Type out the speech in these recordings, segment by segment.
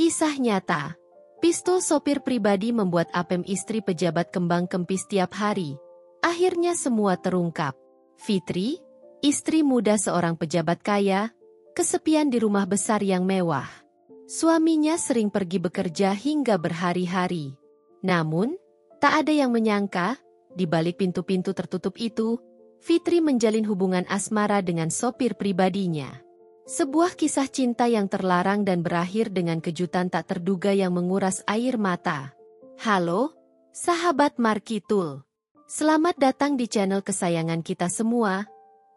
Kisah nyata. Pistol sopir pribadi membuat apem istri pejabat kembang kempis tiap hari. Akhirnya semua terungkap. Fitri, istri muda seorang pejabat kaya, kesepian di rumah besar yang mewah. Suaminya sering pergi bekerja hingga berhari-hari. Namun, tak ada yang menyangka, di balik pintu-pintu tertutup itu, Fitri menjalin hubungan asmara dengan sopir pribadinya. Sebuah kisah cinta yang terlarang dan berakhir dengan kejutan tak terduga yang menguras air mata. Halo, sahabat Markitul. Selamat datang di channel kesayangan kita semua.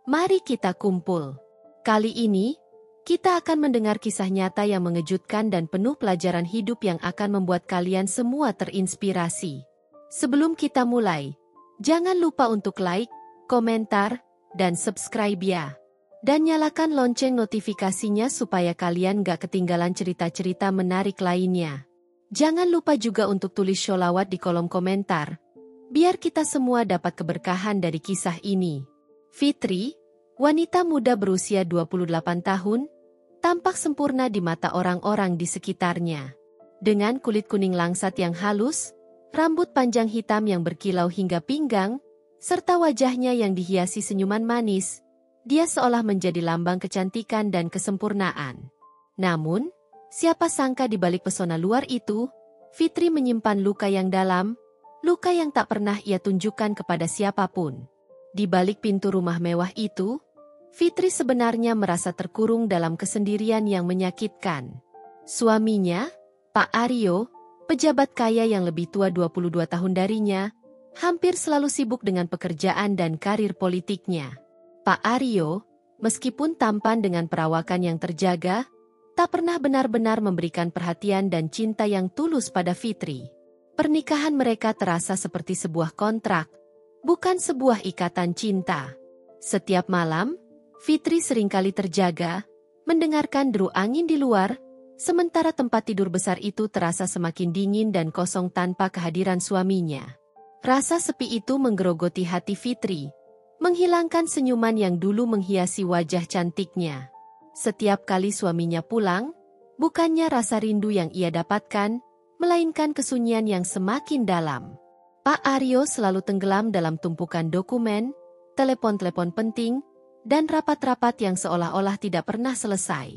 Mari kita kumpul. Kali ini, kita akan mendengar kisah nyata yang mengejutkan dan penuh pelajaran hidup yang akan membuat kalian semua terinspirasi. Sebelum kita mulai, jangan lupa untuk like, komentar, dan subscribe ya. Dan nyalakan lonceng notifikasinya supaya kalian gak ketinggalan cerita-cerita menarik lainnya. Jangan lupa juga untuk tulis sholawat di kolom komentar, biar kita semua dapat keberkahan dari kisah ini. Fitri, wanita muda berusia 28 tahun, tampak sempurna di mata orang-orang di sekitarnya. Dengan kulit kuning langsat yang halus, rambut panjang hitam yang berkilau hingga pinggang, serta wajahnya yang dihiasi senyuman manis, dia seolah menjadi lambang kecantikan dan kesempurnaan. Namun, siapa sangka di balik pesona luar itu, Fitri menyimpan luka yang dalam, luka yang tak pernah ia tunjukkan kepada siapapun. Di balik pintu rumah mewah itu, Fitri sebenarnya merasa terkurung dalam kesendirian yang menyakitkan. Suaminya, Pak Aryo, pejabat kaya yang lebih tua 22 tahun darinya, hampir selalu sibuk dengan pekerjaan dan karir politiknya. Pak Aryo, meskipun tampan dengan perawakan yang terjaga, tak pernah benar-benar memberikan perhatian dan cinta yang tulus pada Fitri. Pernikahan mereka terasa seperti sebuah kontrak, bukan sebuah ikatan cinta. Setiap malam, Fitri seringkali terjaga, mendengarkan deru angin di luar, sementara tempat tidur besar itu terasa semakin dingin dan kosong tanpa kehadiran suaminya. Rasa sepi itu menggerogoti hati Fitri, menghilangkan senyuman yang dulu menghiasi wajah cantiknya. Setiap kali suaminya pulang, bukannya rasa rindu yang ia dapatkan, melainkan kesunyian yang semakin dalam. Pak Aryo selalu tenggelam dalam tumpukan dokumen, telepon-telepon penting, dan rapat-rapat yang seolah-olah tidak pernah selesai.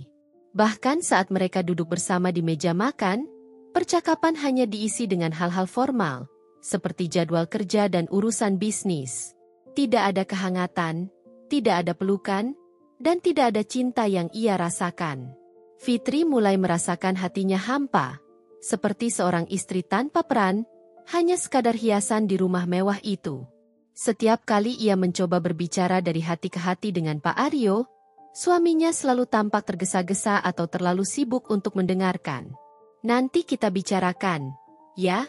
Bahkan saat mereka duduk bersama di meja makan, percakapan hanya diisi dengan hal-hal formal, seperti jadwal kerja dan urusan bisnis. Tidak ada kehangatan, tidak ada pelukan, dan tidak ada cinta yang ia rasakan. Fitri mulai merasakan hatinya hampa, seperti seorang istri tanpa peran, hanya sekadar hiasan di rumah mewah itu. Setiap kali ia mencoba berbicara dari hati ke hati dengan Pak Aryo, suaminya selalu tampak tergesa-gesa atau terlalu sibuk untuk mendengarkan. "Nanti kita bicarakan, ya?"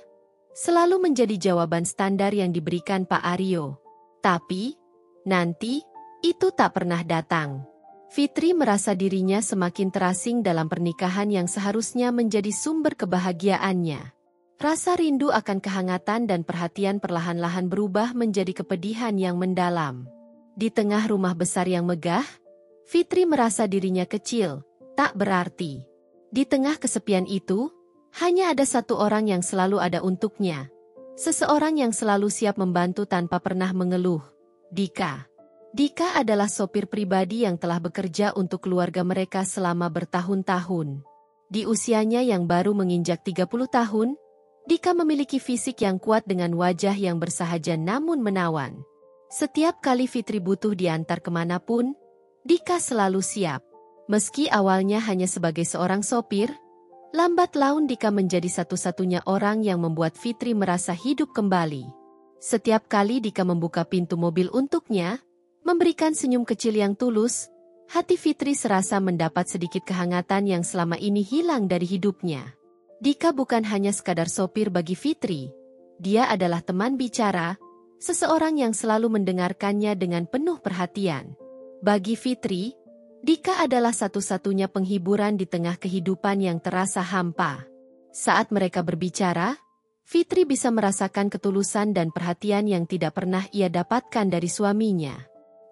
Selalu menjadi jawaban standar yang diberikan Pak Aryo. Tapi, nanti, itu tak pernah datang. Fitri merasa dirinya semakin terasing dalam pernikahan yang seharusnya menjadi sumber kebahagiaannya. Rasa rindu akan kehangatan dan perhatian perlahan-lahan berubah menjadi kepedihan yang mendalam. Di tengah rumah besar yang megah, Fitri merasa dirinya kecil, tak berarti. Di tengah kesepian itu, hanya ada satu orang yang selalu ada untuknya. Seseorang yang selalu siap membantu tanpa pernah mengeluh. Dika. Dika adalah sopir pribadi yang telah bekerja untuk keluarga mereka selama bertahun-tahun. Di usianya yang baru menginjak 30 tahun, Dika memiliki fisik yang kuat dengan wajah yang bersahaja namun menawan. Setiap kali Fitri butuh diantar kemanapun, Dika selalu siap. Meski awalnya hanya sebagai seorang sopir, lambat laun Dika menjadi satu-satunya orang yang membuat Fitri merasa hidup kembali. Setiap kali Dika membuka pintu mobil untuknya, memberikan senyum kecil yang tulus, hati Fitri serasa mendapat sedikit kehangatan yang selama ini hilang dari hidupnya. Dika bukan hanya sekadar sopir bagi Fitri, dia adalah teman bicara, seseorang yang selalu mendengarkannya dengan penuh perhatian. Bagi Fitri, Dika adalah satu-satunya penghiburan di tengah kehidupan yang terasa hampa. Saat mereka berbicara, Fitri bisa merasakan ketulusan dan perhatian yang tidak pernah ia dapatkan dari suaminya.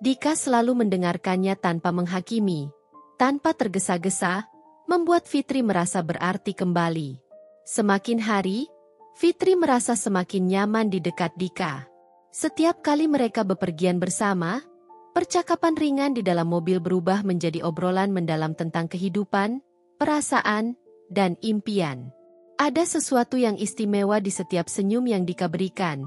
Dika selalu mendengarkannya tanpa menghakimi, tanpa tergesa-gesa, membuat Fitri merasa berarti kembali. Semakin hari, Fitri merasa semakin nyaman di dekat Dika. Setiap kali mereka bepergian bersama, percakapan ringan di dalam mobil berubah menjadi obrolan mendalam tentang kehidupan, perasaan, dan impian. Ada sesuatu yang istimewa di setiap senyum yang Dika berikan,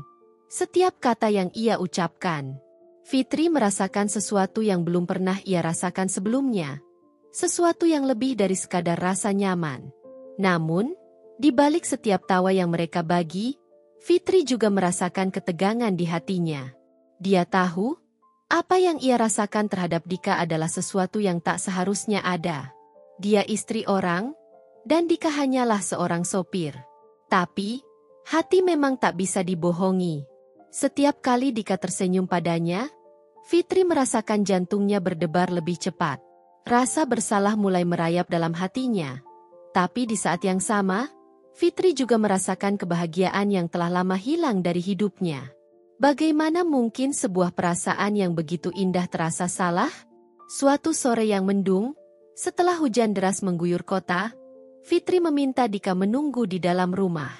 setiap kata yang ia ucapkan. Fitri merasakan sesuatu yang belum pernah ia rasakan sebelumnya, sesuatu yang lebih dari sekadar rasa nyaman. Namun, di balik setiap tawa yang mereka bagi, Fitri juga merasakan ketegangan di hatinya. Dia tahu, apa yang ia rasakan terhadap Dika adalah sesuatu yang tak seharusnya ada. Dia istri orang, dan Dika hanyalah seorang sopir. Tapi, hati memang tak bisa dibohongi. Setiap kali Dika tersenyum padanya, Fitri merasakan jantungnya berdebar lebih cepat. Rasa bersalah mulai merayap dalam hatinya. Tapi di saat yang sama, Fitri juga merasakan kebahagiaan yang telah lama hilang dari hidupnya. Bagaimana mungkin sebuah perasaan yang begitu indah terasa salah? Suatu sore yang mendung, setelah hujan deras mengguyur kota, Fitri meminta Dika menunggu di dalam rumah.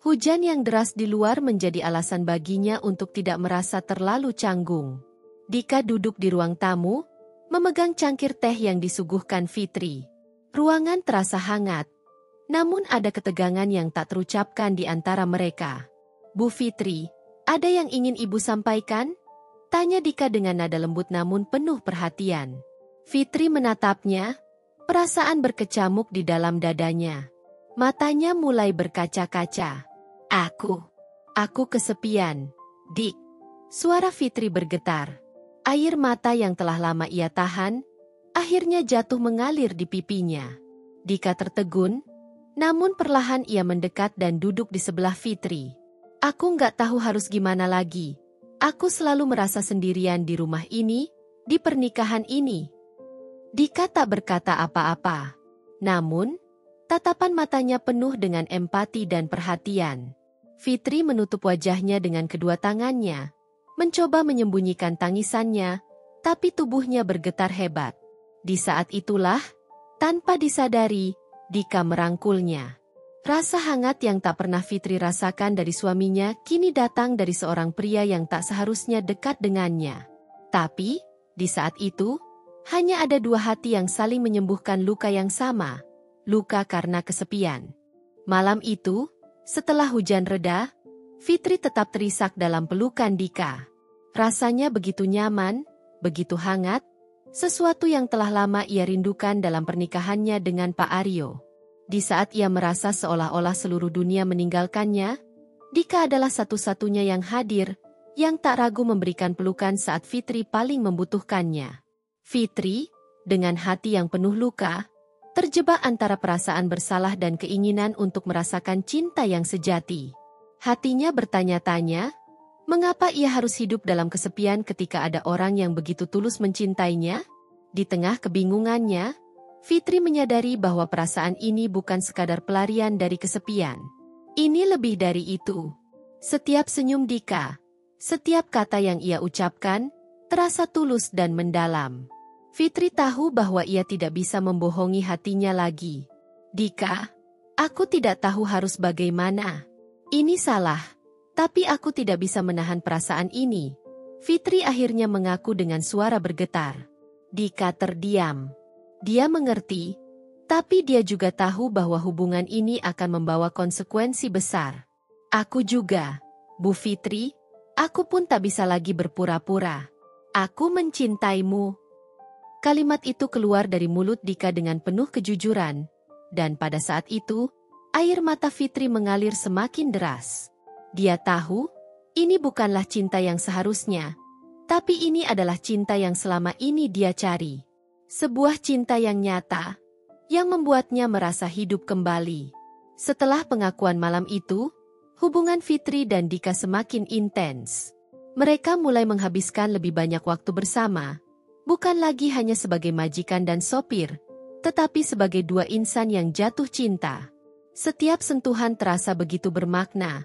Hujan yang deras di luar menjadi alasan baginya untuk tidak merasa terlalu canggung. Dika duduk di ruang tamu, memegang cangkir teh yang disuguhkan Fitri. Ruangan terasa hangat, namun ada ketegangan yang tak terucapkan di antara mereka. "Bu Fitri, ada yang ingin ibu sampaikan?" tanya Dika dengan nada lembut namun penuh perhatian. Fitri menatapnya, perasaan berkecamuk di dalam dadanya. Matanya mulai berkaca-kaca. Aku kesepian, Dik." Suara Fitri bergetar. Air mata yang telah lama ia tahan, akhirnya jatuh mengalir di pipinya. Dika tertegun, namun perlahan ia mendekat dan duduk di sebelah Fitri. "Aku nggak tahu harus gimana lagi. Aku selalu merasa sendirian di rumah ini, di pernikahan ini." Dika tak berkata apa-apa. Namun, tatapan matanya penuh dengan empati dan perhatian. Fitri menutup wajahnya dengan kedua tangannya, mencoba menyembunyikan tangisannya, tapi tubuhnya bergetar hebat. Di saat itulah, tanpa disadari, Dika merangkulnya. Rasa hangat yang tak pernah Fitri rasakan dari suaminya kini datang dari seorang pria yang tak seharusnya dekat dengannya. Tapi, di saat itu, hanya ada dua hati yang saling menyembuhkan luka yang sama, luka karena kesepian. Malam itu, setelah hujan reda, Fitri tetap terisak dalam pelukan Dika. Rasanya begitu nyaman, begitu hangat, sesuatu yang telah lama ia rindukan dalam pernikahannya dengan Pak Aryo. Di saat ia merasa seolah-olah seluruh dunia meninggalkannya, Dika adalah satu-satunya yang hadir, yang tak ragu memberikan pelukan saat Fitri paling membutuhkannya. Fitri, dengan hati yang penuh luka, terjebak antara perasaan bersalah dan keinginan untuk merasakan cinta yang sejati. Hatinya bertanya-tanya, mengapa ia harus hidup dalam kesepian ketika ada orang yang begitu tulus mencintainya? Di tengah kebingungannya, Fitri menyadari bahwa perasaan ini bukan sekadar pelarian dari kesepian. Ini lebih dari itu. Setiap senyum Dika, setiap kata yang ia ucapkan, terasa tulus dan mendalam. Fitri tahu bahwa ia tidak bisa membohongi hatinya lagi. "Dika, aku tidak tahu harus bagaimana. Ini salah, tapi aku tidak bisa menahan perasaan ini." Fitri akhirnya mengaku dengan suara bergetar. Dika terdiam. Dia mengerti, tapi dia juga tahu bahwa hubungan ini akan membawa konsekuensi besar. "Aku juga, Bu Fitri, aku pun tak bisa lagi berpura-pura. Aku mencintaimu." Kalimat itu keluar dari mulut Dika dengan penuh kejujuran, dan pada saat itu, air mata Fitri mengalir semakin deras. Dia tahu, ini bukanlah cinta yang seharusnya, tapi ini adalah cinta yang selama ini dia cari. Sebuah cinta yang nyata, yang membuatnya merasa hidup kembali. Setelah pengakuan malam itu, hubungan Fitri dan Dika semakin intens. Mereka mulai menghabiskan lebih banyak waktu bersama, bukan lagi hanya sebagai majikan dan sopir, tetapi sebagai dua insan yang jatuh cinta. Setiap sentuhan terasa begitu bermakna.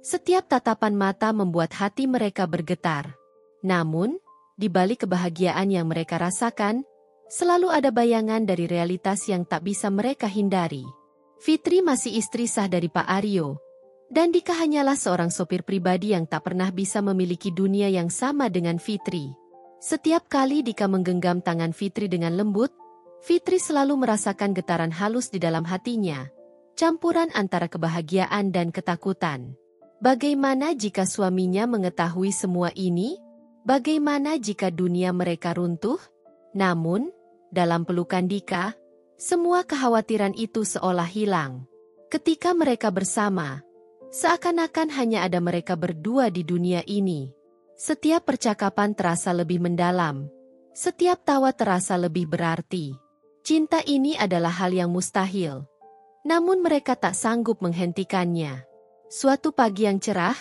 Setiap tatapan mata membuat hati mereka bergetar. Namun, di balik kebahagiaan yang mereka rasakan, Selalu ada bayangan dari realitas yang tak bisa mereka hindari. Fitri masih istri sah dari Pak Aryo, dan Dika hanyalah seorang sopir pribadi yang tak pernah bisa memiliki dunia yang sama dengan Fitri. Setiap kali Dika menggenggam tangan Fitri dengan lembut, Fitri selalu merasakan getaran halus di dalam hatinya, campuran antara kebahagiaan dan ketakutan. Bagaimana jika suaminya mengetahui semua ini? Bagaimana jika dunia mereka runtuh? Namun, dalam pelukan Dika, semua kekhawatiran itu seolah hilang. Ketika mereka bersama, seakan-akan hanya ada mereka berdua di dunia ini. Setiap percakapan terasa lebih mendalam. Setiap tawa terasa lebih berarti. Cinta ini adalah hal yang mustahil. Namun mereka tak sanggup menghentikannya. Suatu pagi yang cerah,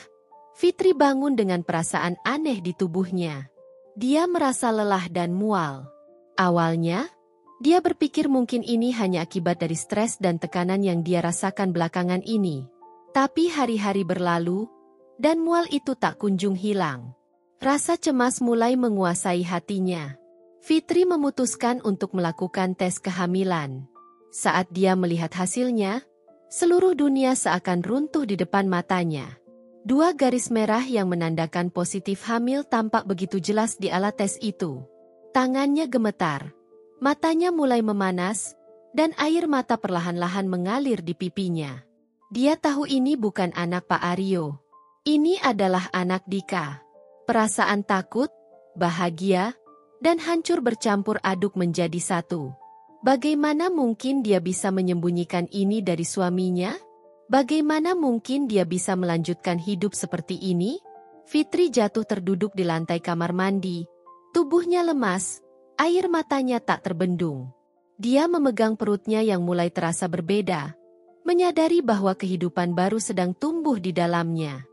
Fitri bangun dengan perasaan aneh di tubuhnya. Dia merasa lelah dan mual. Awalnya, dia berpikir mungkin ini hanya akibat dari stres dan tekanan yang dia rasakan belakangan ini. Tapi hari-hari berlalu, dan mual itu tak kunjung hilang. Rasa cemas mulai menguasai hatinya. Fitri memutuskan untuk melakukan tes kehamilan. Saat dia melihat hasilnya, seluruh dunia seakan runtuh di depan matanya. 2 garis merah yang menandakan positif hamil tampak begitu jelas di alat tes itu. Tangannya gemetar, matanya mulai memanas, dan air mata perlahan-lahan mengalir di pipinya. Dia tahu ini bukan anak Pak Aryo. Ini adalah anak Dika. Perasaan takut, bahagia, dan hancur bercampur aduk menjadi satu. Bagaimana mungkin dia bisa menyembunyikan ini dari suaminya? Bagaimana mungkin dia bisa melanjutkan hidup seperti ini? Fitri jatuh terduduk di lantai kamar mandi. Tubuhnya lemas, air matanya tak terbendung. Dia memegang perutnya yang mulai terasa berbeda, menyadari bahwa kehidupan baru sedang tumbuh di dalamnya.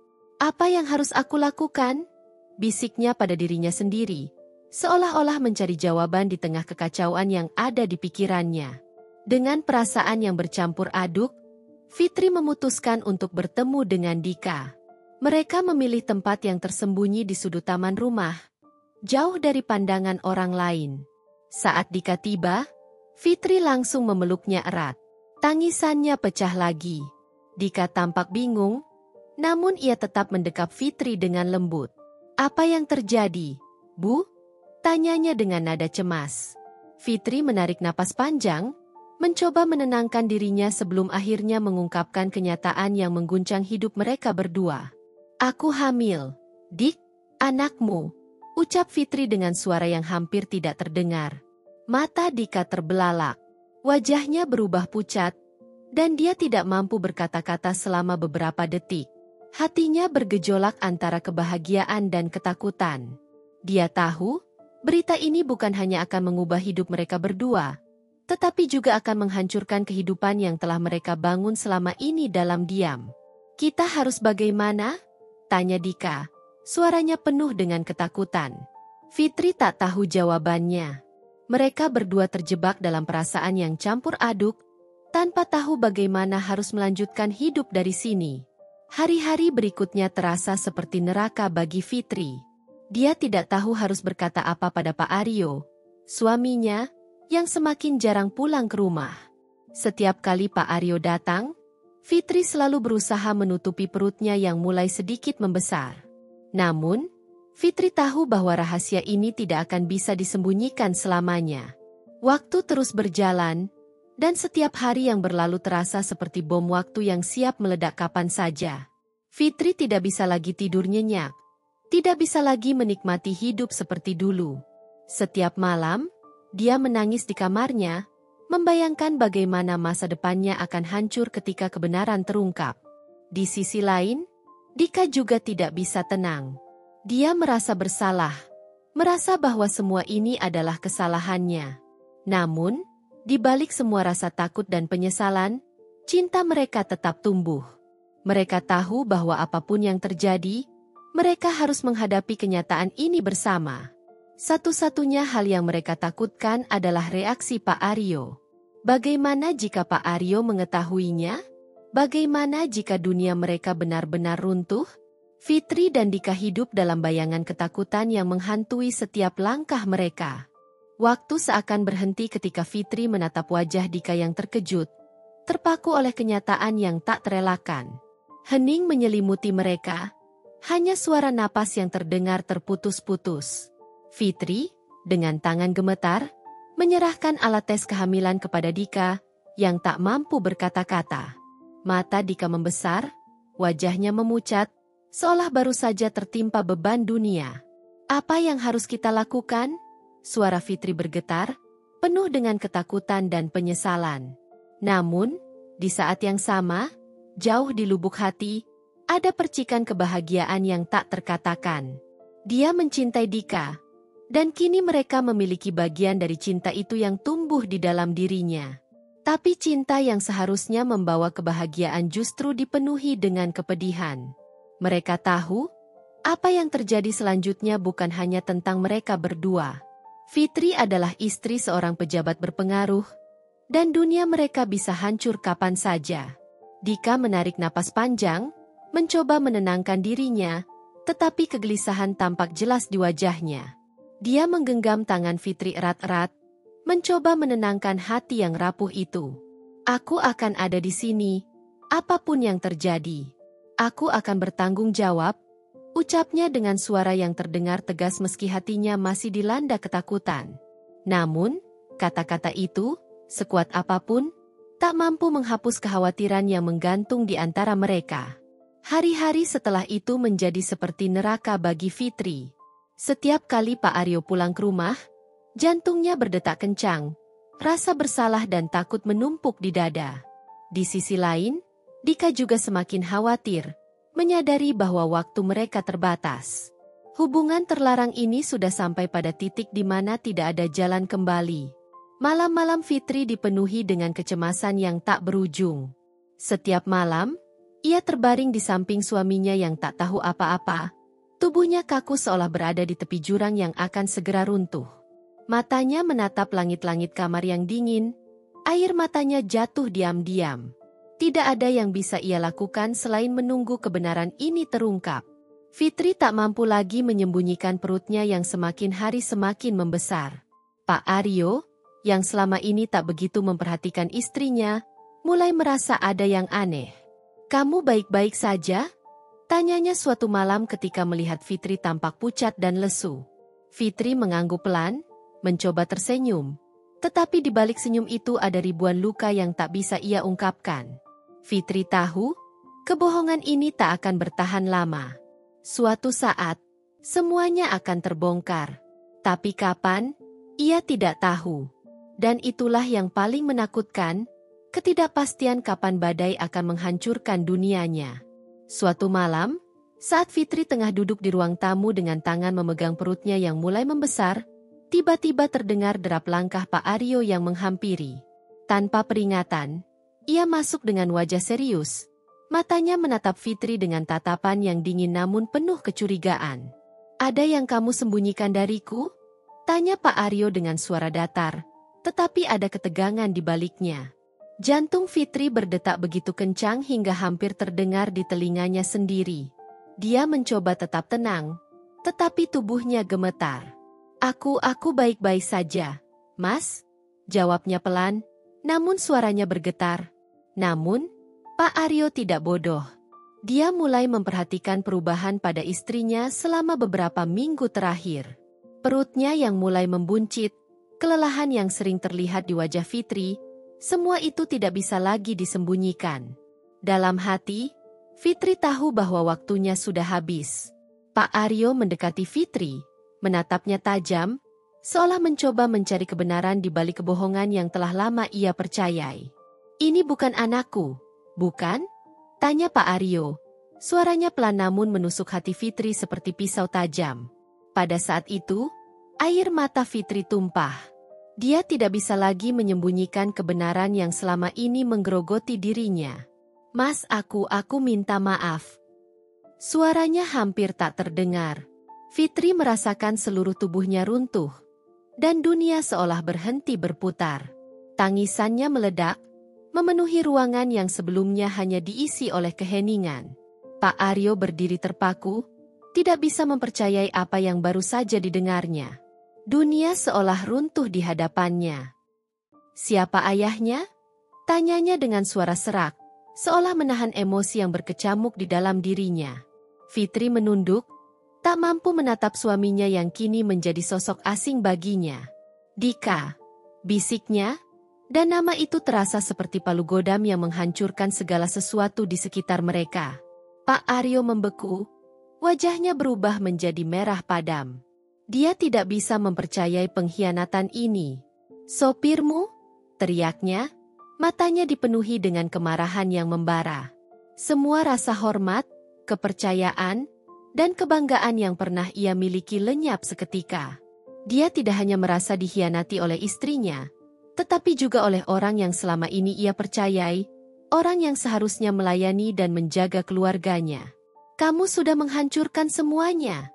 Apa yang harus aku lakukan? Bisiknya pada dirinya sendiri, seolah-olah mencari jawaban di tengah kekacauan yang ada di pikirannya. Dengan perasaan yang bercampur aduk, Fitri memutuskan untuk bertemu dengan Dika. Mereka memilih tempat yang tersembunyi di sudut taman rumah, jauh dari pandangan orang lain. Saat Dika tiba, Fitri langsung memeluknya erat. Tangisannya pecah lagi. Dika tampak bingung, namun ia tetap mendekap Fitri dengan lembut. "Apa yang terjadi, Bu?" tanyanya dengan nada cemas. Fitri menarik napas panjang, mencoba menenangkan dirinya sebelum akhirnya mengungkapkan kenyataan yang mengguncang hidup mereka berdua. "Aku hamil, Dik, anakmu," ucap Fitri dengan suara yang hampir tidak terdengar. Mata Dika terbelalak, wajahnya berubah pucat, dan dia tidak mampu berkata-kata selama beberapa detik. Hatinya bergejolak antara kebahagiaan dan ketakutan. Dia tahu, berita ini bukan hanya akan mengubah hidup mereka berdua, tetapi juga akan menghancurkan kehidupan yang telah mereka bangun selama ini dalam diam. "Kita harus bagaimana?" tanya Dika. Suaranya penuh dengan ketakutan. Fitri tak tahu jawabannya. Mereka berdua terjebak dalam perasaan yang campur aduk, tanpa tahu bagaimana harus melanjutkan hidup dari sini. Hari-hari berikutnya terasa seperti neraka bagi Fitri. Dia tidak tahu harus berkata apa pada Pak Aryo, suaminya, yang semakin jarang pulang ke rumah. Setiap kali Pak Aryo datang, Fitri selalu berusaha menutupi perutnya yang mulai sedikit membesar. Namun, Fitri tahu bahwa rahasia ini tidak akan bisa disembunyikan selamanya. Waktu terus berjalan, dan setiap hari yang berlalu terasa seperti bom waktu yang siap meledak kapan saja. Fitri tidak bisa lagi tidur nyenyak, tidak bisa lagi menikmati hidup seperti dulu. Setiap malam, dia menangis di kamarnya, membayangkan bagaimana masa depannya akan hancur ketika kebenaran terungkap. Di sisi lain, Dika juga tidak bisa tenang. Dia merasa bersalah, merasa bahwa semua ini adalah kesalahannya. Namun, di balik semua rasa takut dan penyesalan, cinta mereka tetap tumbuh. Mereka tahu bahwa apapun yang terjadi, mereka harus menghadapi kenyataan ini bersama. Satu-satunya hal yang mereka takutkan adalah reaksi Pak Aryo. Bagaimana jika Pak Aryo mengetahuinya? Bagaimana jika dunia mereka benar-benar runtuh? Fitri dan Dika hidup dalam bayangan ketakutan yang menghantui setiap langkah mereka. Waktu seakan berhenti ketika Fitri menatap wajah Dika yang terkejut, terpaku oleh kenyataan yang tak terelakkan. Hening menyelimuti mereka, hanya suara napas yang terdengar terputus-putus. Fitri, dengan tangan gemetar, menyerahkan alat tes kehamilan kepada Dika, yang tak mampu berkata-kata. Mata Dika membesar, wajahnya memucat, seolah baru saja tertimpa beban dunia. Apa yang harus kita lakukan? Suara Fitri bergetar, penuh dengan ketakutan dan penyesalan. Namun, di saat yang sama, jauh di lubuk hati, ada percikan kebahagiaan yang tak terkatakan. Dia mencintai Dika, dan kini mereka memiliki bagian dari cinta itu yang tumbuh di dalam dirinya. Tapi cinta yang seharusnya membawa kebahagiaan justru dipenuhi dengan kepedihan. Mereka tahu, apa yang terjadi selanjutnya bukan hanya tentang mereka berdua. Fitri adalah istri seorang pejabat berpengaruh, dan dunia mereka bisa hancur kapan saja. Dika menarik napas panjang, mencoba menenangkan dirinya, tetapi kegelisahan tampak jelas di wajahnya. Dia menggenggam tangan Fitri erat-erat, mencoba menenangkan hati yang rapuh itu. Aku akan ada di sini, apapun yang terjadi. Aku akan bertanggung jawab, ucapnya dengan suara yang terdengar tegas meski hatinya masih dilanda ketakutan. Namun, kata-kata itu, sekuat apapun, tak mampu menghapus kekhawatiran yang menggantung di antara mereka. Hari-hari setelah itu menjadi seperti neraka bagi Fitri. Setiap kali Pak Aryo pulang ke rumah, jantungnya berdetak kencang, rasa bersalah dan takut menumpuk di dada. Di sisi lain, Dika juga semakin khawatir, menyadari bahwa waktu mereka terbatas. Hubungan terlarang ini sudah sampai pada titik di mana tidak ada jalan kembali. Malam-malam Fitri dipenuhi dengan kecemasan yang tak berujung. Setiap malam, ia terbaring di samping suaminya yang tak tahu apa-apa. Tubuhnya kaku seolah berada di tepi jurang yang akan segera runtuh. Matanya menatap langit-langit kamar yang dingin, air matanya jatuh diam-diam. Tidak ada yang bisa ia lakukan selain menunggu kebenaran ini terungkap. Fitri tak mampu lagi menyembunyikan perutnya yang semakin hari semakin membesar. Pak Aryo, yang selama ini tak begitu memperhatikan istrinya, mulai merasa ada yang aneh. "Kamu baik-baik saja?" Tanyanya suatu malam ketika melihat Fitri tampak pucat dan lesu. Fitri mengangguk pelan, mencoba tersenyum. Tetapi di balik senyum itu ada ribuan luka yang tak bisa ia ungkapkan. Fitri tahu, kebohongan ini tak akan bertahan lama. Suatu saat, semuanya akan terbongkar. Tapi kapan? Ia tidak tahu. Dan itulah yang paling menakutkan, ketidakpastian kapan badai akan menghancurkan dunianya. Suatu malam, saat Fitri tengah duduk di ruang tamu dengan tangan memegang perutnya yang mulai membesar, tiba-tiba terdengar derap langkah Pak Aryo yang menghampiri. Tanpa peringatan, ia masuk dengan wajah serius. Matanya menatap Fitri dengan tatapan yang dingin namun penuh kecurigaan. "Ada yang kamu sembunyikan dariku?" tanya Pak Aryo dengan suara datar, tetapi ada ketegangan di baliknya. Jantung Fitri berdetak begitu kencang hingga hampir terdengar di telinganya sendiri. Dia mencoba tetap tenang, tetapi tubuhnya gemetar. Aku baik-baik saja, Mas," jawabnya pelan, namun suaranya bergetar. Namun, Pak Aryo tidak bodoh. Dia mulai memperhatikan perubahan pada istrinya selama beberapa minggu terakhir. Perutnya yang mulai membuncit, kelelahan yang sering terlihat di wajah Fitri, semua itu tidak bisa lagi disembunyikan. Dalam hati, Fitri tahu bahwa waktunya sudah habis. Pak Aryo mendekati Fitri, menatapnya tajam, seolah mencoba mencari kebenaran di balik kebohongan yang telah lama ia percayai. "Ini bukan anakku, bukan?" tanya Pak Aryo. Suaranya pelan namun menusuk hati Fitri seperti pisau tajam. Pada saat itu, air mata Fitri tumpah. Dia tidak bisa lagi menyembunyikan kebenaran yang selama ini menggerogoti dirinya. "Mas, aku minta maaf." Suaranya hampir tak terdengar. Fitri merasakan seluruh tubuhnya runtuh, dan dunia seolah berhenti berputar. Tangisannya meledak, memenuhi ruangan yang sebelumnya hanya diisi oleh keheningan. Pak Aryo berdiri terpaku, tidak bisa mempercayai apa yang baru saja didengarnya. Dunia seolah runtuh di hadapannya. Siapa ayahnya? Tanyanya dengan suara serak, seolah menahan emosi yang berkecamuk di dalam dirinya. Fitri menunduk, tak mampu menatap suaminya yang kini menjadi sosok asing baginya. Dika, bisiknya, dan nama itu terasa seperti palu godam yang menghancurkan segala sesuatu di sekitar mereka. Pak Aryo membeku, wajahnya berubah menjadi merah padam. Dia tidak bisa mempercayai pengkhianatan ini. "Sopirmu?" teriaknya, matanya dipenuhi dengan kemarahan yang membara. Semua rasa hormat, kepercayaan, dan kebanggaan yang pernah ia miliki lenyap seketika. Dia tidak hanya merasa dikhianati oleh istrinya, tetapi juga oleh orang yang selama ini ia percayai, orang yang seharusnya melayani dan menjaga keluarganya. "Kamu sudah menghancurkan semuanya!"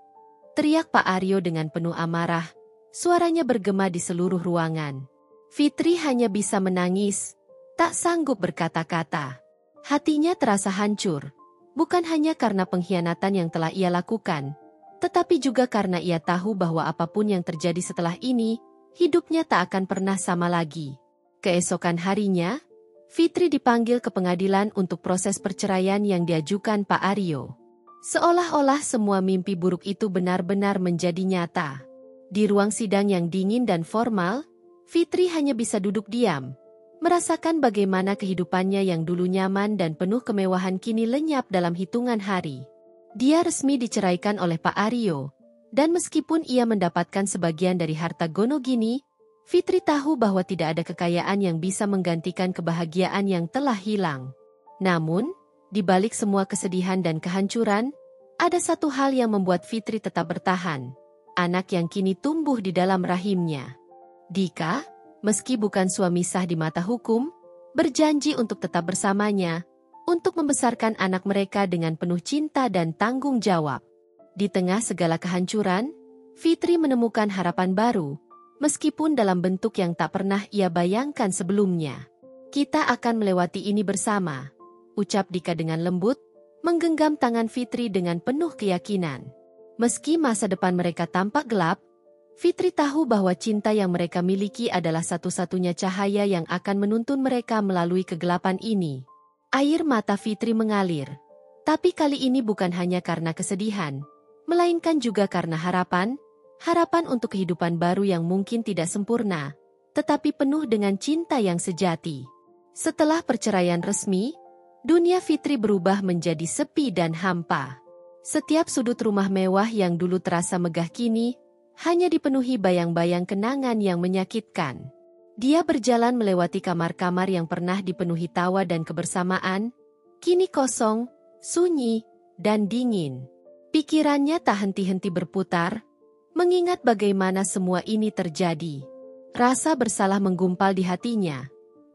teriak Pak Aryo dengan penuh amarah, suaranya bergema di seluruh ruangan. Fitri hanya bisa menangis, tak sanggup berkata-kata. Hatinya terasa hancur, bukan hanya karena pengkhianatan yang telah ia lakukan, tetapi juga karena ia tahu bahwa apapun yang terjadi setelah ini, hidupnya tak akan pernah sama lagi. Keesokan harinya, Fitri dipanggil ke pengadilan untuk proses perceraian yang diajukan Pak Aryo. Seolah-olah semua mimpi buruk itu benar-benar menjadi nyata. Di ruang sidang yang dingin dan formal, Fitri hanya bisa duduk diam, merasakan bagaimana kehidupannya yang dulu nyaman dan penuh kemewahan kini lenyap dalam hitungan hari. Dia resmi diceraikan oleh Pak Aryo, dan meskipun ia mendapatkan sebagian dari harta Gonogini, Fitri tahu bahwa tidak ada kekayaan yang bisa menggantikan kebahagiaan yang telah hilang. Namun, di balik semua kesedihan dan kehancuran, ada satu hal yang membuat Fitri tetap bertahan. Anak yang kini tumbuh di dalam rahimnya. Dika, meski bukan suami sah di mata hukum, berjanji untuk tetap bersamanya, untuk membesarkan anak mereka dengan penuh cinta dan tanggung jawab. Di tengah segala kehancuran, Fitri menemukan harapan baru, meskipun dalam bentuk yang tak pernah ia bayangkan sebelumnya. "Kita akan melewati ini bersama," ucap Dika dengan lembut, menggenggam tangan Fitri dengan penuh keyakinan. Meski masa depan mereka tampak gelap, Fitri tahu bahwa cinta yang mereka miliki adalah satu-satunya cahaya yang akan menuntun mereka melalui kegelapan ini. Air mata Fitri mengalir, tapi kali ini bukan hanya karena kesedihan, melainkan juga karena harapan untuk kehidupan baru yang mungkin tidak sempurna, tetapi penuh dengan cinta yang sejati. Setelah perceraian resmi, dunia Fitri berubah menjadi sepi dan hampa. Setiap sudut rumah mewah yang dulu terasa megah kini, hanya dipenuhi bayang-bayang kenangan yang menyakitkan. Dia berjalan melewati kamar-kamar yang pernah dipenuhi tawa dan kebersamaan, kini kosong, sunyi, dan dingin. Pikirannya tak henti-henti berputar, mengingat bagaimana semua ini terjadi. Rasa bersalah menggumpal di hatinya.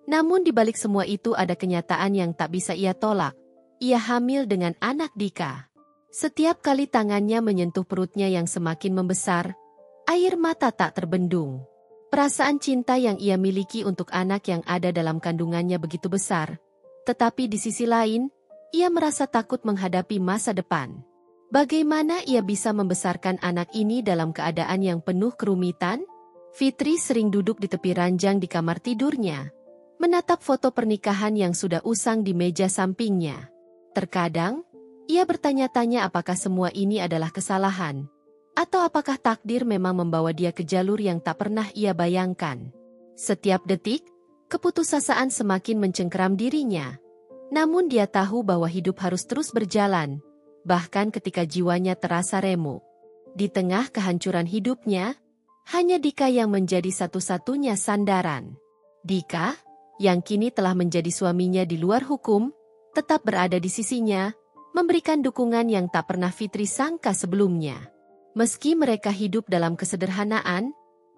Namun di balik semua itu ada kenyataan yang tak bisa ia tolak. Ia hamil dengan anak Dika. Setiap kali tangannya menyentuh perutnya yang semakin membesar, air mata tak terbendung. Perasaan cinta yang ia miliki untuk anak yang ada dalam kandungannya begitu besar. Tetapi di sisi lain, ia merasa takut menghadapi masa depan. Bagaimana ia bisa membesarkan anak ini dalam keadaan yang penuh kerumitan? Fitri sering duduk di tepi ranjang di kamar tidurnya, menatap foto pernikahan yang sudah usang di meja sampingnya. Terkadang, ia bertanya-tanya apakah semua ini adalah kesalahan, atau apakah takdir memang membawa dia ke jalur yang tak pernah ia bayangkan. Setiap detik, keputusasaan semakin mencengkeram dirinya. Namun dia tahu bahwa hidup harus terus berjalan, bahkan ketika jiwanya terasa remuk. Di tengah kehancuran hidupnya, hanya Dika yang menjadi satu-satunya sandaran. Dika, yang kini telah menjadi suaminya di luar hukum, tetap berada di sisinya, memberikan dukungan yang tak pernah Fitri sangka sebelumnya. Meski mereka hidup dalam kesederhanaan,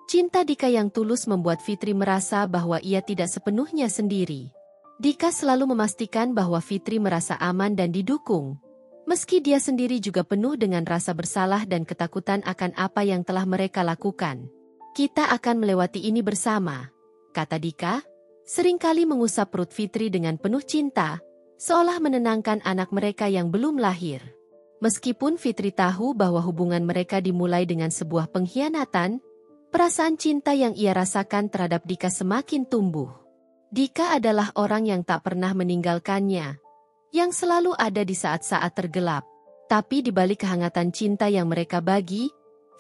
cinta Dika yang tulus membuat Fitri merasa bahwa ia tidak sepenuhnya sendiri. Dika selalu memastikan bahwa Fitri merasa aman dan didukung, meski dia sendiri juga penuh dengan rasa bersalah dan ketakutan akan apa yang telah mereka lakukan. "Kita akan melewati ini bersama," kata Dika, seringkali mengusap perut Fitri dengan penuh cinta, seolah menenangkan anak mereka yang belum lahir. Meskipun Fitri tahu bahwa hubungan mereka dimulai dengan sebuah pengkhianatan, Perasaan cinta yang ia rasakan terhadap Dika semakin tumbuh. Dika adalah orang yang tak pernah meninggalkannya, yang selalu ada di saat-saat tergelap. Tapi di balik kehangatan cinta yang mereka bagi,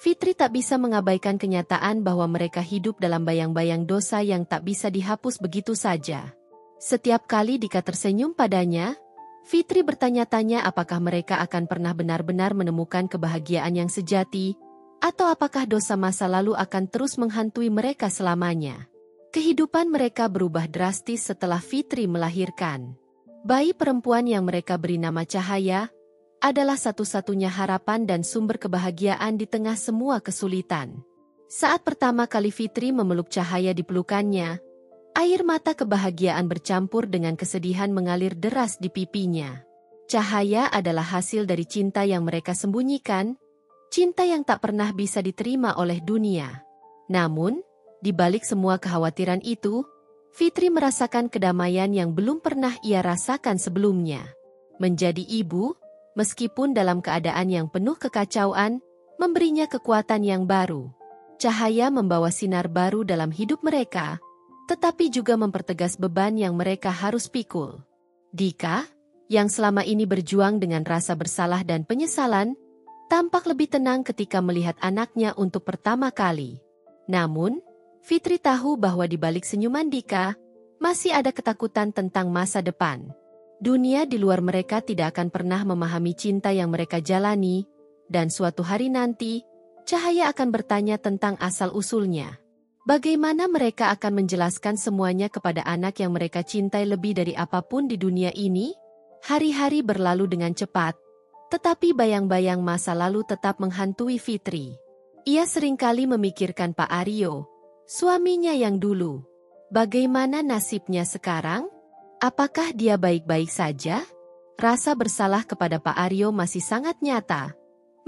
Fitri tak bisa mengabaikan kenyataan bahwa mereka hidup dalam bayang-bayang dosa yang tak bisa dihapus begitu saja. Setiap kali Dika tersenyum padanya, Fitri bertanya-tanya apakah mereka akan pernah benar-benar menemukan kebahagiaan yang sejati, atau apakah dosa masa lalu akan terus menghantui mereka selamanya. Kehidupan mereka berubah drastis setelah Fitri melahirkan. Bayi perempuan yang mereka beri nama Cahaya adalah satu-satunya harapan dan sumber kebahagiaan di tengah semua kesulitan. Saat pertama kali Fitri memeluk Cahaya di pelukannya, air mata kebahagiaan bercampur dengan kesedihan mengalir deras di pipinya. Cahaya adalah hasil dari cinta yang mereka sembunyikan, cinta yang tak pernah bisa diterima oleh dunia. Namun, di balik semua kekhawatiran itu, Fitri merasakan kedamaian yang belum pernah ia rasakan sebelumnya. Menjadi ibu, meskipun dalam keadaan yang penuh kekacauan, memberinya kekuatan yang baru. Cahaya membawa sinar baru dalam hidup mereka, tetapi juga mempertegas beban yang mereka harus pikul. Dika, yang selama ini berjuang dengan rasa bersalah dan penyesalan, tampak lebih tenang ketika melihat anaknya untuk pertama kali. Namun, Fitri tahu bahwa di balik senyuman Dika, masih ada ketakutan tentang masa depan. Dunia di luar mereka tidak akan pernah memahami cinta yang mereka jalani, dan suatu hari nanti, Cahaya akan bertanya tentang asal-usulnya. Bagaimana mereka akan menjelaskan semuanya kepada anak yang mereka cintai lebih dari apapun di dunia ini? Hari-hari berlalu dengan cepat, tetapi bayang-bayang masa lalu tetap menghantui Fitri. Ia seringkali memikirkan Pak Aryo, suaminya yang dulu. Bagaimana nasibnya sekarang? Apakah dia baik-baik saja? Rasa bersalah kepada Pak Aryo masih sangat nyata.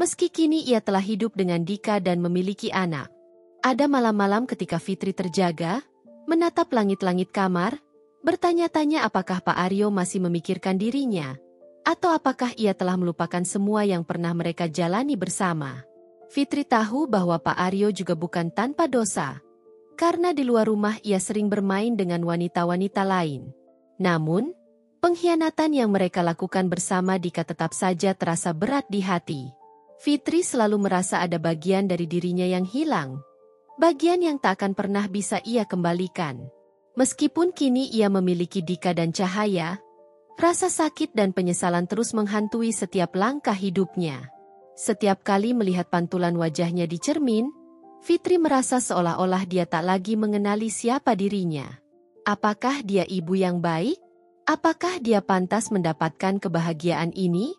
Meski kini ia telah hidup dengan Dika dan memiliki anak. Ada malam-malam ketika Fitri terjaga, menatap langit-langit kamar, bertanya-tanya apakah Pak Aryo masih memikirkan dirinya, atau apakah ia telah melupakan semua yang pernah mereka jalani bersama. Fitri tahu bahwa Pak Aryo juga bukan tanpa dosa, karena di luar rumah ia sering bermain dengan wanita-wanita lain. Namun, pengkhianatan yang mereka lakukan bersama Dika tetap saja terasa berat di hati. Fitri selalu merasa ada bagian dari dirinya yang hilang, bagian yang tak akan pernah bisa ia kembalikan. Meskipun kini ia memiliki Dika dan Cahaya, rasa sakit dan penyesalan terus menghantui setiap langkah hidupnya. Setiap kali melihat pantulan wajahnya di cermin, Fitri merasa seolah-olah dia tak lagi mengenali siapa dirinya. Apakah dia ibu yang baik? Apakah dia pantas mendapatkan kebahagiaan ini?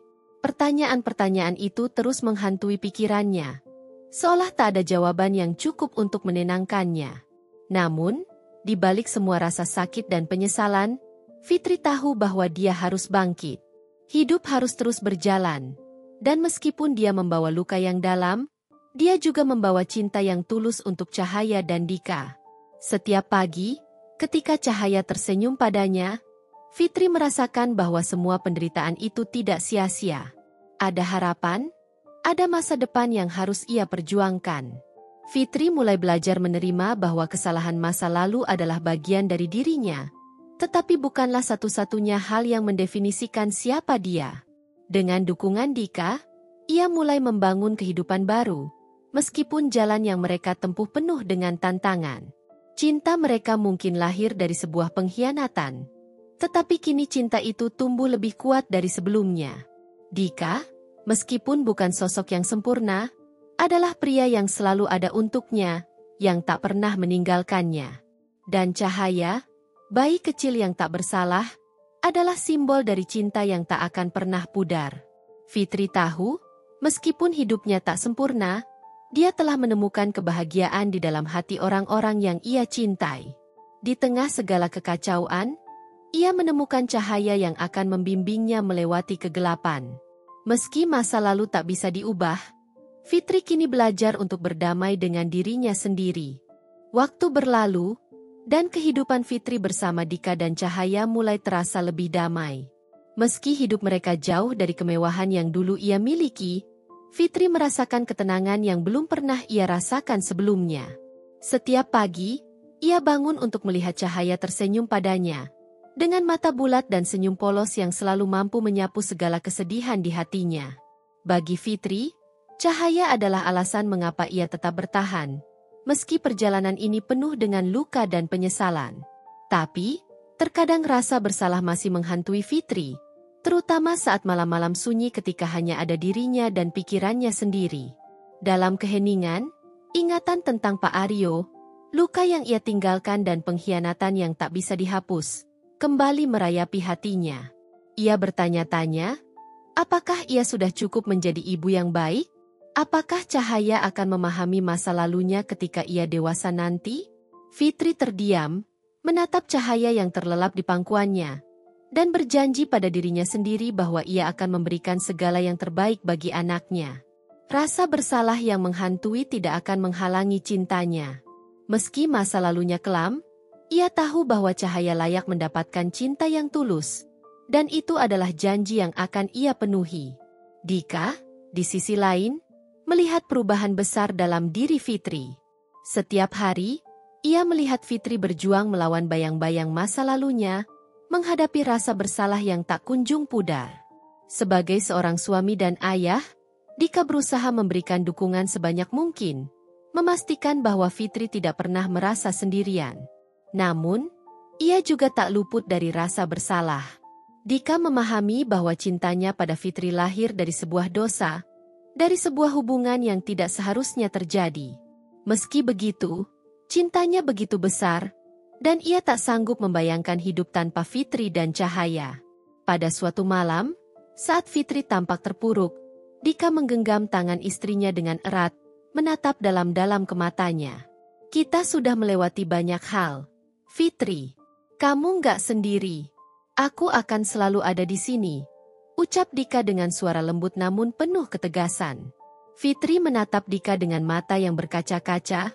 Pertanyaan-pertanyaan itu terus menghantui pikirannya, seolah tak ada jawaban yang cukup untuk menenangkannya. Namun, di balik semua rasa sakit dan penyesalan, Fitri tahu bahwa dia harus bangkit. Hidup harus terus berjalan. Dan meskipun dia membawa luka yang dalam, dia juga membawa cinta yang tulus untuk Cahaya dan Dika. Setiap pagi, ketika Cahaya tersenyum padanya, Fitri merasakan bahwa semua penderitaan itu tidak sia-sia. Ada harapan, ada masa depan yang harus ia perjuangkan. Fitri mulai belajar menerima bahwa kesalahan masa lalu adalah bagian dari dirinya, tetapi bukanlah satu-satunya hal yang mendefinisikan siapa dia. Dengan dukungan Dika, ia mulai membangun kehidupan baru, meskipun jalan yang mereka tempuh penuh dengan tantangan. Cinta mereka mungkin lahir dari sebuah pengkhianatan, tetapi kini cinta itu tumbuh lebih kuat dari sebelumnya. Dika, meskipun bukan sosok yang sempurna, adalah pria yang selalu ada untuknya, yang tak pernah meninggalkannya. Dan Cahaya, bayi kecil yang tak bersalah, adalah simbol dari cinta yang tak akan pernah pudar. Fitri tahu, meskipun hidupnya tak sempurna, dia telah menemukan kebahagiaan di dalam hati orang-orang yang ia cintai. Di tengah segala kekacauan, ia menemukan cahaya yang akan membimbingnya melewati kegelapan. Meski masa lalu tak bisa diubah, Fitri kini belajar untuk berdamai dengan dirinya sendiri. Waktu berlalu, dan kehidupan Fitri bersama Dika dan Cahaya mulai terasa lebih damai. Meski hidup mereka jauh dari kemewahan yang dulu ia miliki, Fitri merasakan ketenangan yang belum pernah ia rasakan sebelumnya. Setiap pagi, ia bangun untuk melihat cahaya tersenyum padanya. Dengan mata bulat dan senyum polos yang selalu mampu menyapu segala kesedihan di hatinya. Bagi Fitri, cahaya adalah alasan mengapa ia tetap bertahan. Meski perjalanan ini penuh dengan luka dan penyesalan. Tapi, terkadang rasa bersalah masih menghantui Fitri. Terutama saat malam-malam sunyi ketika hanya ada dirinya dan pikirannya sendiri. Dalam keheningan, ingatan tentang Pak Aryo, luka yang ia tinggalkan dan pengkhianatan yang tak bisa dihapus, kembali merayapi hatinya. Ia bertanya-tanya, apakah ia sudah cukup menjadi ibu yang baik? Apakah Cahaya akan memahami masa lalunya ketika ia dewasa nanti? Fitri terdiam, menatap Cahaya yang terlelap di pangkuannya, dan berjanji pada dirinya sendiri bahwa ia akan memberikan segala yang terbaik bagi anaknya. Rasa bersalah yang menghantui tidak akan menghalangi cintanya. Meski masa lalunya kelam, ia tahu bahwa Cahaya layak mendapatkan cinta yang tulus. Dan itu adalah janji yang akan ia penuhi. Dika, di sisi lain, melihat perubahan besar dalam diri Fitri. Setiap hari, ia melihat Fitri berjuang melawan bayang-bayang masa lalunya, menghadapi rasa bersalah yang tak kunjung pudar. Sebagai seorang suami dan ayah, Dika berusaha memberikan dukungan sebanyak mungkin, memastikan bahwa Fitri tidak pernah merasa sendirian. Namun, ia juga tak luput dari rasa bersalah. Dika memahami bahwa cintanya pada Fitri lahir dari sebuah dosa, dari sebuah hubungan yang tidak seharusnya terjadi. Meski begitu, cintanya begitu besar, dan ia tak sanggup membayangkan hidup tanpa Fitri dan Cahaya. Pada suatu malam, saat Fitri tampak terpuruk, Dika menggenggam tangan istrinya dengan erat, menatap dalam-dalam ke matanya. Kita sudah melewati banyak hal. Fitri, kamu nggak sendiri. Aku akan selalu ada di sini, ucap Dika dengan suara lembut namun penuh ketegasan. Fitri menatap Dika dengan mata yang berkaca-kaca,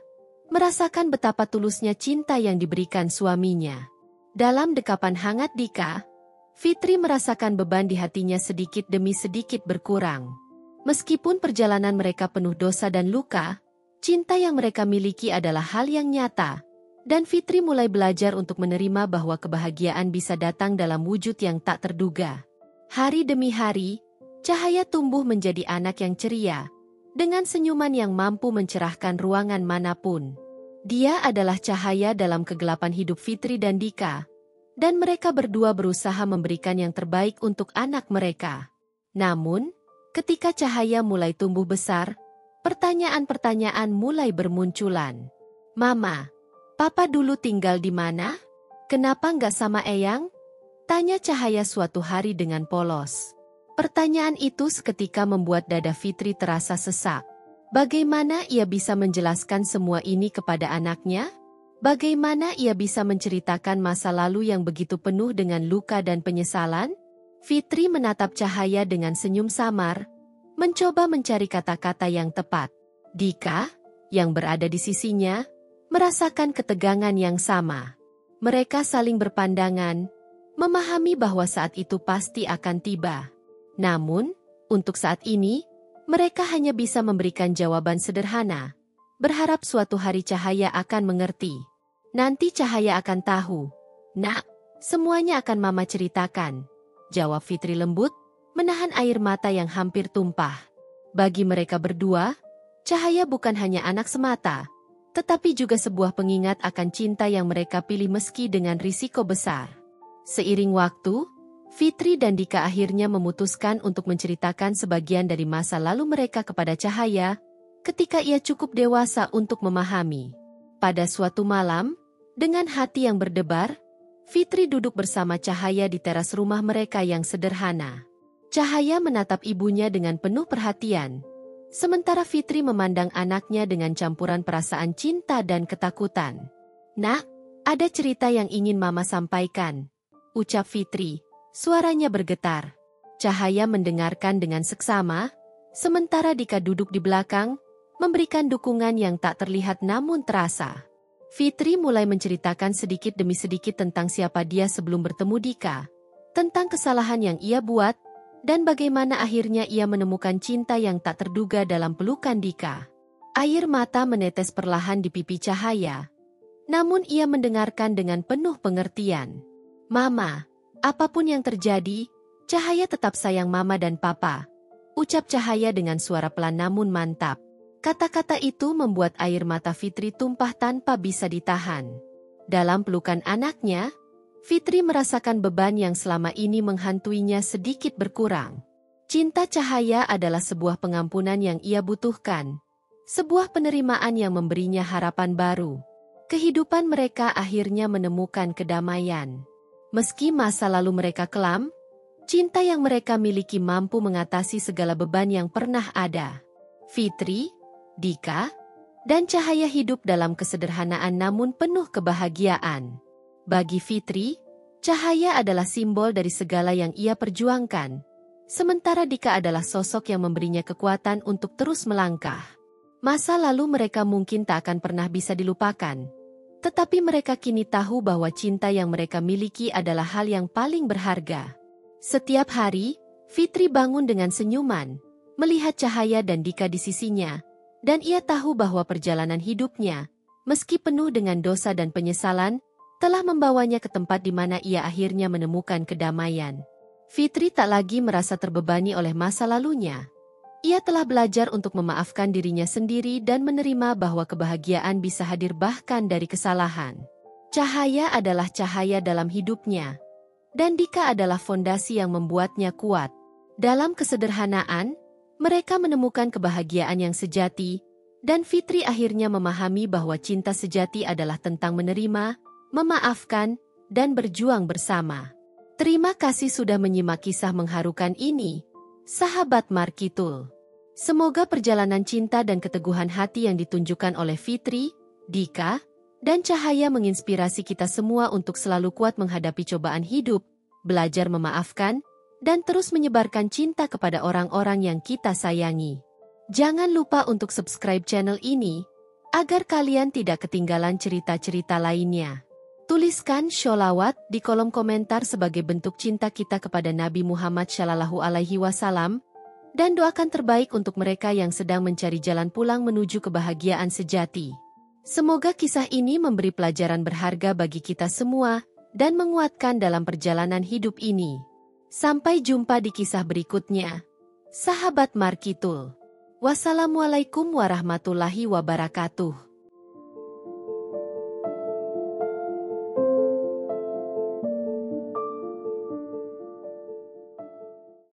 merasakan betapa tulusnya cinta yang diberikan suaminya. Dalam dekapan hangat Dika, Fitri merasakan beban di hatinya sedikit demi sedikit berkurang. Meskipun perjalanan mereka penuh dosa dan luka, cinta yang mereka miliki adalah hal yang nyata. Dan Fitri mulai belajar untuk menerima bahwa kebahagiaan bisa datang dalam wujud yang tak terduga. Hari demi hari, Cahaya tumbuh menjadi anak yang ceria, dengan senyuman yang mampu mencerahkan ruangan manapun. Dia adalah cahaya dalam kegelapan hidup Fitri dan Dika, dan mereka berdua berusaha memberikan yang terbaik untuk anak mereka. Namun, ketika Cahaya mulai tumbuh besar, pertanyaan-pertanyaan mulai bermunculan. Mama, Papa dulu tinggal di mana? Kenapa nggak sama Eyang? Tanya Cahaya suatu hari dengan polos. Pertanyaan itu seketika membuat dada Fitri terasa sesak. Bagaimana ia bisa menjelaskan semua ini kepada anaknya? Bagaimana ia bisa menceritakan masa lalu yang begitu penuh dengan luka dan penyesalan? Fitri menatap Cahaya dengan senyum samar, mencoba mencari kata-kata yang tepat. Dika, yang berada di sisinya, merasakan ketegangan yang sama. Mereka saling berpandangan, memahami bahwa saat itu pasti akan tiba. Namun, untuk saat ini, mereka hanya bisa memberikan jawaban sederhana, berharap suatu hari Cahaya akan mengerti. Nanti Cahaya akan tahu. Nak, semuanya akan Mama ceritakan, jawab Fitri lembut, menahan air mata yang hampir tumpah. Bagi mereka berdua, Cahaya bukan hanya anak semata, tetapi juga sebuah pengingat akan cinta yang mereka pilih meski dengan risiko besar. Seiring waktu, Fitri dan Dika akhirnya memutuskan untuk menceritakan sebagian dari masa lalu mereka kepada Cahaya, ketika ia cukup dewasa untuk memahami. Pada suatu malam, dengan hati yang berdebar, Fitri duduk bersama Cahaya di teras rumah mereka yang sederhana. Cahaya menatap ibunya dengan penuh perhatian, sementara Fitri memandang anaknya dengan campuran perasaan cinta dan ketakutan. Nak, ada cerita yang ingin Mama sampaikan, ucap Fitri, suaranya bergetar. Cahaya mendengarkan dengan seksama, sementara Dika duduk di belakang, memberikan dukungan yang tak terlihat namun terasa. Fitri mulai menceritakan sedikit demi sedikit tentang siapa dia sebelum bertemu Dika, tentang kesalahan yang ia buat, dan bagaimana akhirnya ia menemukan cinta yang tak terduga dalam pelukan Dika. Air mata menetes perlahan di pipi Cahaya. Namun ia mendengarkan dengan penuh pengertian. Mama, apapun yang terjadi, Cahaya tetap sayang Mama dan Papa. Ucap Cahaya dengan suara pelan namun mantap. Kata-kata itu membuat air mata Fitri tumpah tanpa bisa ditahan. Dalam pelukan anaknya, Fitri merasakan beban yang selama ini menghantuinya sedikit berkurang. Cinta Cahaya adalah sebuah pengampunan yang ia butuhkan. Sebuah penerimaan yang memberinya harapan baru. Kehidupan mereka akhirnya menemukan kedamaian. Meski masa lalu mereka kelam, cinta yang mereka miliki mampu mengatasi segala beban yang pernah ada. Fitri, Dika, dan Cahaya hidup dalam kesederhanaan namun penuh kebahagiaan. Bagi Fitri, Cahaya adalah simbol dari segala yang ia perjuangkan. Sementara Dika adalah sosok yang memberinya kekuatan untuk terus melangkah. Masa lalu mereka mungkin tak akan pernah bisa dilupakan. Tetapi mereka kini tahu bahwa cinta yang mereka miliki adalah hal yang paling berharga. Setiap hari, Fitri bangun dengan senyuman, melihat Cahaya dan Dika di sisinya, dan ia tahu bahwa perjalanan hidupnya, meski penuh dengan dosa dan penyesalan, telah membawanya ke tempat di mana ia akhirnya menemukan kedamaian. Fitri tak lagi merasa terbebani oleh masa lalunya. Ia telah belajar untuk memaafkan dirinya sendiri dan menerima bahwa kebahagiaan bisa hadir bahkan dari kesalahan. Cahaya adalah cahaya dalam hidupnya, dan Dika adalah fondasi yang membuatnya kuat. Dalam kesederhanaan, mereka menemukan kebahagiaan yang sejati, dan Fitri akhirnya memahami bahwa cinta sejati adalah tentang menerima, memaafkan, dan berjuang bersama. Terima kasih sudah menyimak kisah mengharukan ini, sahabat Markitul. Semoga perjalanan cinta dan keteguhan hati yang ditunjukkan oleh Fitri, Dika, dan Cahaya menginspirasi kita semua untuk selalu kuat menghadapi cobaan hidup, belajar memaafkan, dan terus menyebarkan cinta kepada orang-orang yang kita sayangi. Jangan lupa untuk subscribe channel ini, agar kalian tidak ketinggalan cerita-cerita lainnya. Tuliskan sholawat di kolom komentar sebagai bentuk cinta kita kepada Nabi Muhammad SAW, dan doakan terbaik untuk mereka yang sedang mencari jalan pulang menuju kebahagiaan sejati. Semoga kisah ini memberi pelajaran berharga bagi kita semua, dan menguatkan dalam perjalanan hidup ini. Sampai jumpa di kisah berikutnya. Sahabat Markitul. Wassalamualaikum warahmatullahi wabarakatuh.